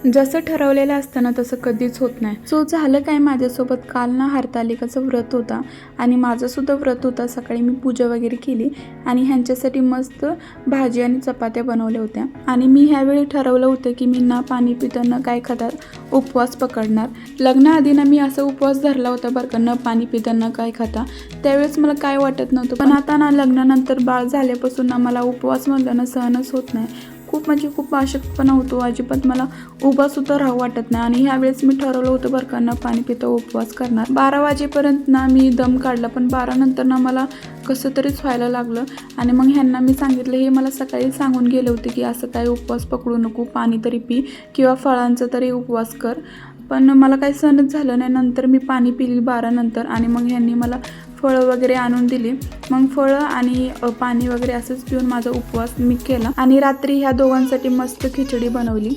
जसं ठरवलेलं असतं ना तसं कधीच होत नाही. सो झालं काय, माझ्यासोबत काल ना हरतालिकाचं व्रत होता आणि माझंसुद्धा व्रत होता. सकाळी मी पूजा वगैरे केली आणि ह्यांच्यासाठी मस्त भाजी आणि चपात्या बनवल्या होत्या. आणि मी ह्यावेळी ठरवलं होतं की मी ना पाणी पितं न काय खाता उपवास पकडणार. लग्नाआधी ना मी असा उपवास धरला होता बरं का, न पाणी पितं न काय खाता. त्यावेळेस मला काय वाटत नव्हतं, पण आता ना लग्नानंतर बाळ झाल्यापासून ना मला उपवास म्हणलं ना सहनच होत नाही. खूप म्हणजे खूप अशक्तपणा होतो, अजिबात मला उभासुद्धा राहू वाटत नाही. आणि ह्यावेळेस मी ठरवलं होतं बरं का, न पाणी पिता उपवास करणार. 12 वाजेपर्यंत ना मी दम काढला, पण 12 नंतर ना मला कसं तरीच व्हायला लागलं. आणि मग ह्यांना मी सांगितलं, हे मला सकाळी सांगून गेले होते की असं काही उपवास पकडू नको, पाणी तरी पी किंवा फळांचा तरी उपवास कर. पण मला काही सहनच झालं नाही. नंतर मी पाणी पिली 12 नंतर आणि मग ह्यांनी मला फळं वगैरे आणून दिली. मग फळं आणि पाणी वगैरे असंच पिऊन माझा उपवास मी केला. आणि रात्री ह्या दोघांसाठी मस्त खिचडी बनवली.